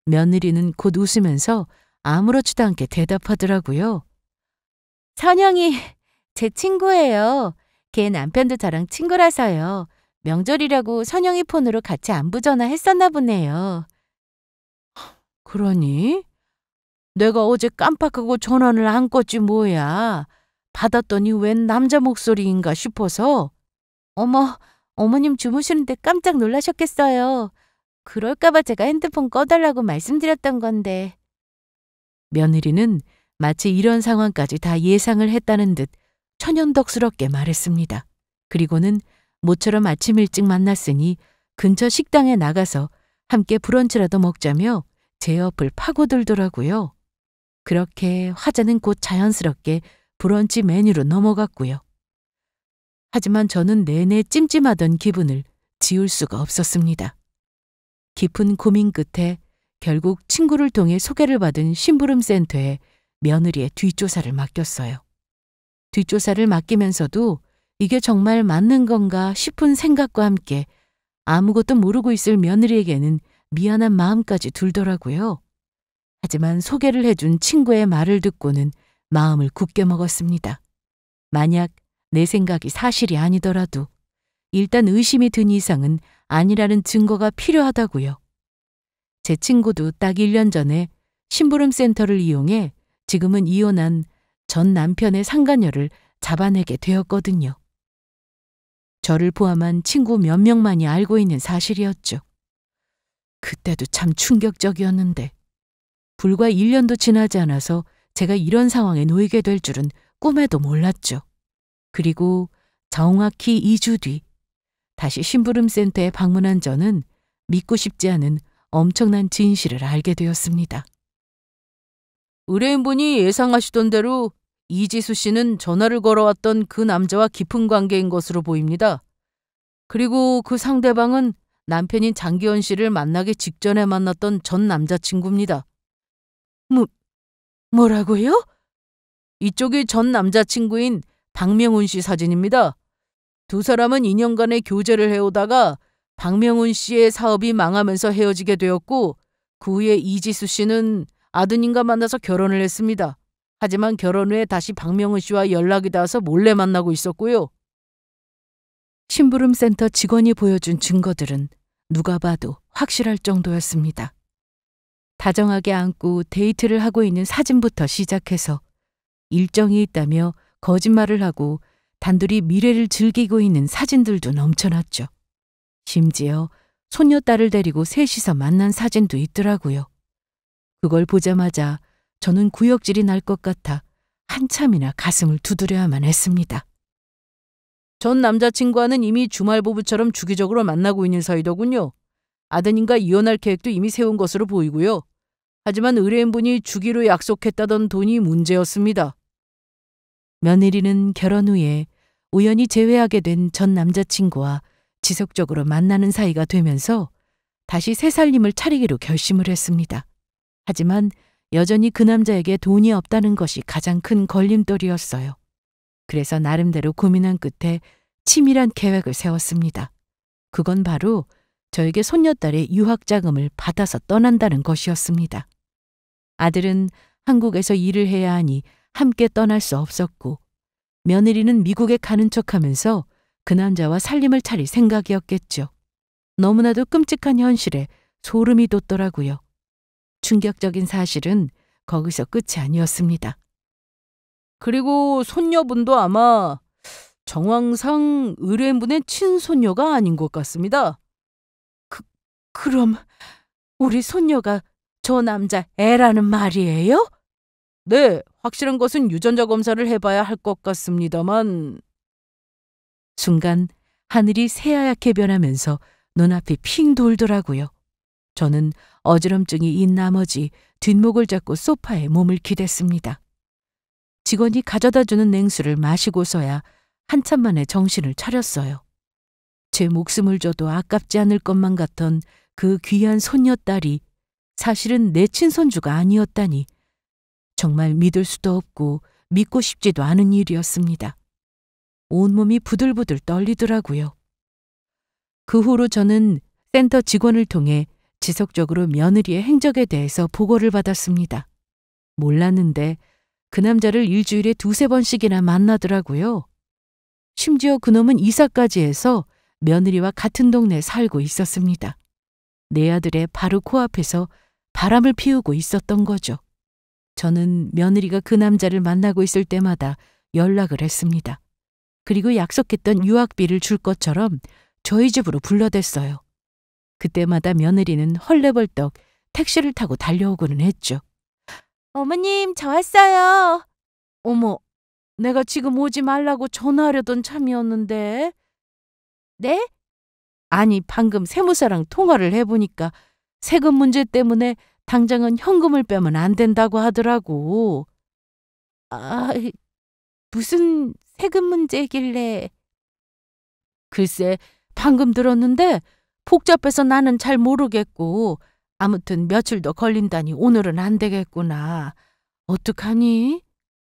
며느리는 곧 웃으면서 아무렇지도 않게 대답하더라고요. 선영이 제 친구예요. 걔 남편도 저랑 친구라서요. 명절이라고 선영이 폰으로 같이 안부 전화했었나 보네요. 그러니? 내가 어제 깜빡하고 전화를 안 껐지 뭐야. 받았더니 웬 남자 목소리인가 싶어서. 어머, 어머님 주무시는데 깜짝 놀라셨겠어요. 그럴까봐 제가 핸드폰 꺼달라고 말씀드렸던 건데. 며느리는 마치 이런 상황까지 다 예상을 했다는 듯 천연덕스럽게 말했습니다. 그리고는 모처럼 아침 일찍 만났으니 근처 식당에 나가서 함께 브런치라도 먹자며 제 옆을 파고들더라고요. 그렇게 화제는 곧 자연스럽게 브런치 메뉴로 넘어갔고요. 하지만 저는 내내 찜찜하던 기분을 지울 수가 없었습니다. 깊은 고민 끝에 결국 친구를 통해 소개를 받은 심부름센터에 며느리의 뒷조사를 맡겼어요. 뒷조사를 맡기면서도 이게 정말 맞는 건가 싶은 생각과 함께 아무것도 모르고 있을 며느리에게는 미안한 마음까지 들더라고요. 하지만 소개를 해준 친구의 말을 듣고는 마음을 굳게 먹었습니다. 만약 내 생각이 사실이 아니더라도 일단 의심이 든 이상은 아니라는 증거가 필요하다고요. 제 친구도 딱 1년 전에 심부름센터를 이용해 지금은 이혼한 전 남편의 상간녀를 잡아내게 되었거든요. 저를 포함한 친구 몇 명만이 알고 있는 사실이었죠. 그때도 참 충격적이었는데 불과 1년도 지나지 않아서 제가 이런 상황에 놓이게 될 줄은 꿈에도 몰랐죠. 그리고 정확히 2주 뒤 다시 심부름센터에 방문한 저는 믿고 싶지 않은 엄청난 진실을 알게 되었습니다. 의뢰인분이 예상하시던 대로 이지수 씨는 전화를 걸어왔던 그 남자와 깊은 관계인 것으로 보입니다. 그리고 그 상대방은 남편인 장기현 씨를 만나기 직전에 만났던 전 남자친구입니다. 뭐라고요? 이쪽이 전 남자친구인 박명훈 씨 사진입니다. 두 사람은 2년간의 교제를 해오다가 박명훈 씨의 사업이 망하면서 헤어지게 되었고 그 후에 이지수 씨는 아드님과 만나서 결혼을 했습니다. 하지만 결혼 후에 다시 박명훈 씨와 연락이 닿아서 몰래 만나고 있었고요. 심부름센터 직원이 보여준 증거들은 누가 봐도 확실할 정도였습니다. 다정하게 안고 데이트를 하고 있는 사진부터 시작해서 일정이 있다며 거짓말을 하고 단둘이 미래를 즐기고 있는 사진들도 넘쳐났죠. 심지어 손녀딸을 데리고 셋이서 만난 사진도 있더라고요. 그걸 보자마자 저는 구역질이 날 것 같아 한참이나 가슴을 두드려야만 했습니다. 전 남자친구와는 이미 주말 부부처럼 주기적으로 만나고 있는 사이더군요. 아드님과 이혼할 계획도 이미 세운 것으로 보이고요. 하지만 의뢰인분이 주기로 약속했다던 돈이 문제였습니다. 며느리는 결혼 후에 우연히 재회하게 된 전 남자친구와 지속적으로 만나는 사이가 되면서 다시 새 살림을 차리기로 결심을 했습니다. 하지만 여전히 그 남자에게 돈이 없다는 것이 가장 큰 걸림돌이었어요. 그래서 나름대로 고민한 끝에 치밀한 계획을 세웠습니다. 그건 바로 저에게 손녀딸의 유학자금을 받아서 떠난다는 것이었습니다. 아들은 한국에서 일을 해야 하니 함께 떠날 수 없었고 며느리는 미국에 가는 척하면서 그 남자와 살림을 차릴 생각이었겠죠. 너무나도 끔찍한 현실에 소름이 돋더라고요. 충격적인 사실은 거기서 끝이 아니었습니다. 그리고 손녀분도 아마 정황상 의뢰인분의 친손녀가 아닌 것 같습니다. 그럼 우리 손녀가 저 남자 애라는 말이에요? 네, 확실한 것은 유전자 검사를 해봐야 할 것 같습니다만. 순간 하늘이 새하얗게 변하면서 눈앞이 핑 돌더라고요. 저는 어지럼증이 인 나머지 뒷목을 잡고 소파에 몸을 기댔습니다. 직원이 가져다주는 냉수를 마시고서야 한참 만에 정신을 차렸어요. 제 목숨을 줘도 아깝지 않을 것만 같던 그 귀한 손녀딸이 사실은 내 친손주가 아니었다니 정말 믿을 수도 없고 믿고 싶지도 않은 일이었습니다. 온몸이 부들부들 떨리더라고요. 그 후로 저는 센터 직원을 통해 지속적으로 며느리의 행적에 대해서 보고를 받았습니다. 몰랐는데 그 남자를 일주일에 2~3번씩이나 만나더라고요. 심지어 그놈은 이사까지 해서 며느리와 같은 동네에 살고 있었습니다. 내 아들의 바로 코앞에서 바람을 피우고 있었던 거죠. 저는 며느리가 그 남자를 만나고 있을 때마다 연락을 했습니다. 그리고 약속했던 유학비를 줄 것처럼 저희 집으로 불러댔어요. 그때마다 며느리는 헐레벌떡 택시를 타고 달려오고는 했죠. 어머님, 저 왔어요. 어머, 내가 지금 오지 말라고 전화하려던 참이었는데. 네? 아니, 방금 세무사랑 통화를 해보니까 세금 문제 때문에 당장은 현금을 빼면 안 된다고 하더라고. 아, 무슨 세금 문제길래. 글쎄, 방금 들었는데 복잡해서 나는 잘 모르겠고 아무튼 며칠 더 걸린다니 오늘은 안 되겠구나. 어떡하니?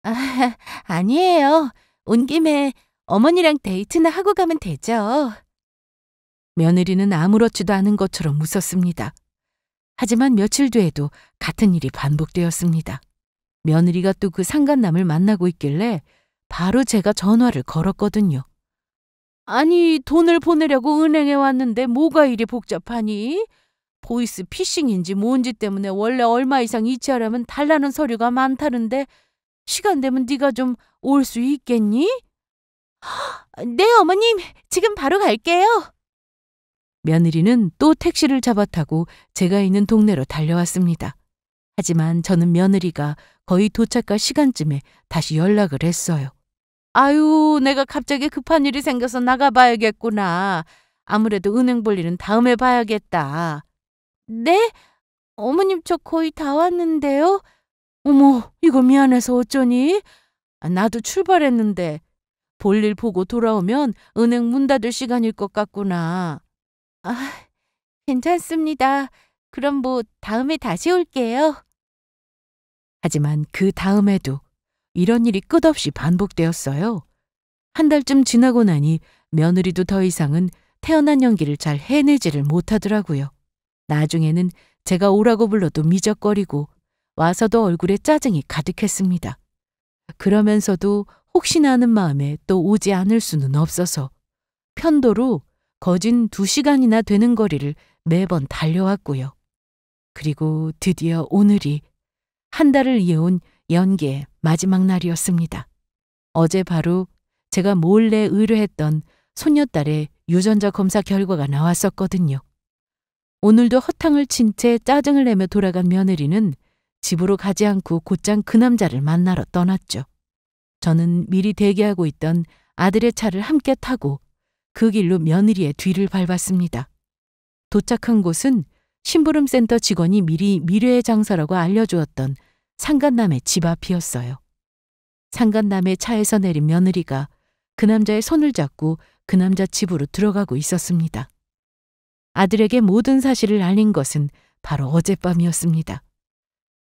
아, 아니에요. 온 김에 어머니랑 데이트나 하고 가면 되죠. 며느리는 아무렇지도 않은 것처럼 웃었습니다. 하지만 며칠 뒤에도 같은 일이 반복되었습니다. 며느리가 또 그 상간남을 만나고 있길래 바로 제가 전화를 걸었거든요. 아니, 돈을 보내려고 은행에 왔는데 뭐가 이리 복잡하니? 보이스 피싱인지 뭔지 때문에 원래 얼마 이상 이체하려면 달라는 서류가 많다는데 시간 되면 네가 좀 올 수 있겠니? 네, 어머님. 지금 바로 갈게요. 며느리는 또 택시를 잡아 타고 제가 있는 동네로 달려왔습니다. 하지만 저는 며느리가 거의 도착할 시간쯤에 다시 연락을 했어요. 아유, 내가 갑자기 급한 일이 생겨서 나가봐야겠구나. 아무래도 은행 볼 일은 다음에 봐야겠다. 네? 어머님, 저 거의 다 왔는데요. 어머, 이거 미안해서 어쩌니? 나도 출발했는데 볼일 보고 돌아오면 은행 문 닫을 시간일 것 같구나. 아, 괜찮습니다. 그럼 뭐 다음에 다시 올게요. 하지만 그 다음에도 이런 일이 끝없이 반복되었어요. 한 달쯤 지나고 나니 며느리도 더 이상은 태어난 연기를 잘 해내지를 못하더라고요. 나중에는 제가 오라고 불러도 미적거리고 와서도 얼굴에 짜증이 가득했습니다. 그러면서도 혹시나 하는 마음에 또 오지 않을 수는 없어서 편도로 거진 2시간이나 되는 거리를 매번 달려왔고요. 그리고 드디어 오늘이 한 달을 이어온 연기의 마지막 날이었습니다. 어제 바로 제가 몰래 의뢰했던 손녀딸의 유전자 검사 결과가 나왔었거든요. 오늘도 허탕을 친 채 짜증을 내며 돌아간 며느리는 집으로 가지 않고 곧장 그 남자를 만나러 떠났죠. 저는 미리 대기하고 있던 아들의 차를 함께 타고 그 길로 며느리의 뒤를 밟았습니다. 도착한 곳은 심부름센터 직원이 미리 미래의 장소라고 알려주었던 상간남의 집 앞이었어요. 상간남의 차에서 내린 며느리가 그 남자의 손을 잡고 그 남자 집으로 들어가고 있었습니다. 아들에게 모든 사실을 알린 것은 바로 어젯밤이었습니다.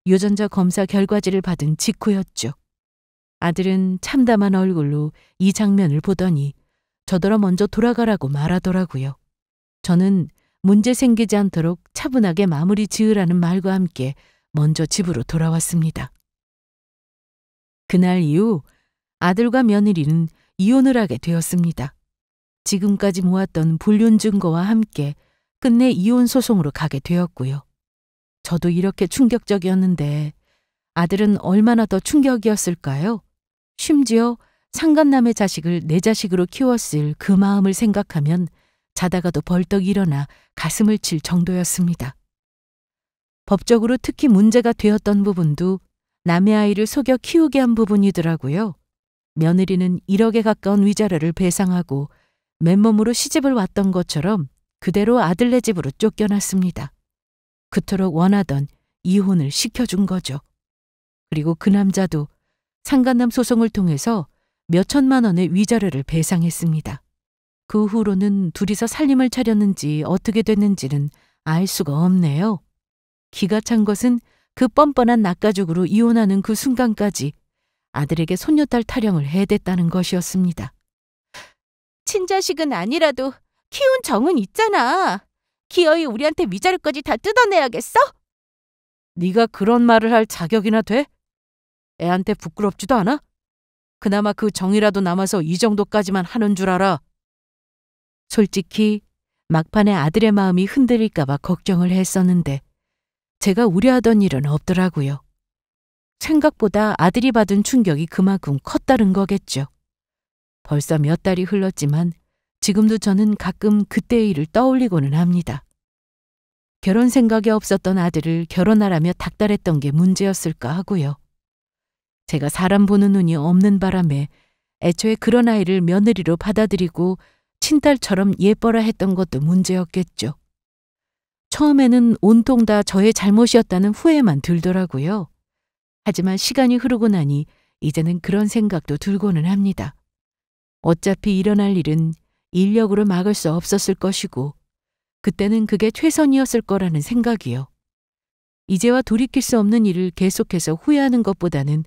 유전자 검사 결과지를 받은 직후였죠. 아들은 참담한 얼굴로 이 장면을 보더니 저더러 먼저 돌아가라고 말하더라고요. 저는 문제 생기지 않도록 차분하게 마무리 지으라는 말과 함께 먼저 집으로 돌아왔습니다. 그날 이후 아들과 며느리는 이혼을 하게 되었습니다. 지금까지 모았던 불륜 증거와 함께 끝내 이혼 소송으로 가게 되었고요. 저도 이렇게 충격적이었는데 아들은 얼마나 더 충격이었을까요? 심지어 상간남의 자식을 내 자식으로 키웠을 그 마음을 생각하면 자다가도 벌떡 일어나 가슴을 칠 정도였습니다. 법적으로 특히 문제가 되었던 부분도 남의 아이를 속여 키우게 한 부분이더라고요. 며느리는 1억에 가까운 위자료를 배상하고 맨몸으로 시집을 왔던 것처럼 그대로 아들네 집으로 쫓겨났습니다. 그토록 원하던 이혼을 시켜준 거죠. 그리고 그 남자도 상간남 소송을 통해서 몇 천만 원의 위자료를 배상했습니다. 그 후로는 둘이서 살림을 차렸는지 어떻게 됐는지는 알 수가 없네요. 기가 찬 것은 그 뻔뻔한 낙가죽으로 이혼하는 그 순간까지 아들에게 손녀딸 타령을 해댔다는 것이었습니다. 친자식은 아니라도 키운 정은 있잖아. 기어이 우리한테 위자료까지 다 뜯어내야겠어? 네가 그런 말을 할 자격이나 돼? 애한테 부끄럽지도 않아? 그나마 그 정이라도 남아서 이 정도까지만 하는 줄 알아. 솔직히 막판에 아들의 마음이 흔들릴까 봐 걱정을 했었는데 제가 우려하던 일은 없더라고요. 생각보다 아들이 받은 충격이 그만큼 컸다는 거겠죠. 벌써 몇 달이 흘렀지만 지금도 저는 가끔 그때의 일을 떠올리고는 합니다. 결혼 생각이 없었던 아들을 결혼하라며 닥달했던 게 문제였을까 하고요. 제가 사람 보는 눈이 없는 바람에 애초에 그런 아이를 며느리로 받아들이고 친딸처럼 예뻐라 했던 것도 문제였겠죠. 처음에는 온통 다 저의 잘못이었다는 후회만 들더라고요. 하지만 시간이 흐르고 나니 이제는 그런 생각도 들고는 합니다. 어차피 일어날 일은 인력으로 막을 수 없었을 것이고 그때는 그게 최선이었을 거라는 생각이요. 이제와 돌이킬 수 없는 일을 계속해서 후회하는 것보다는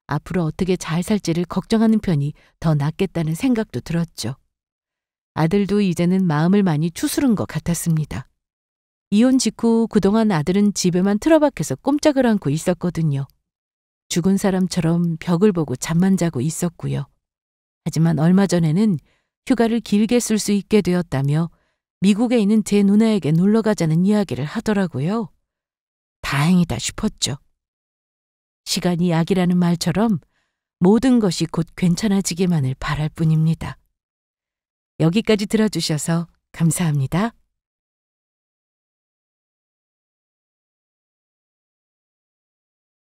앞으로 어떻게 잘 살지를 걱정하는 편이 더 낫겠다는 생각도 들었죠. 아들도 이제는 마음을 많이 추스른 것 같았습니다. 이혼 직후 그동안 아들은 집에만 틀어박혀서 꼼짝을 않고 있었거든요. 죽은 사람처럼 벽을 보고 잠만 자고 있었고요. 하지만 얼마 전에는 휴가를 길게 쓸 수 있게 되었다며 미국에 있는 제 누나에게 놀러 가자는 이야기를 하더라고요. 다행이다 싶었죠. 시간이 약이라는 말처럼 모든 것이 곧 괜찮아지기만을 바랄 뿐입니다. 여기까지 들어주셔서 감사합니다.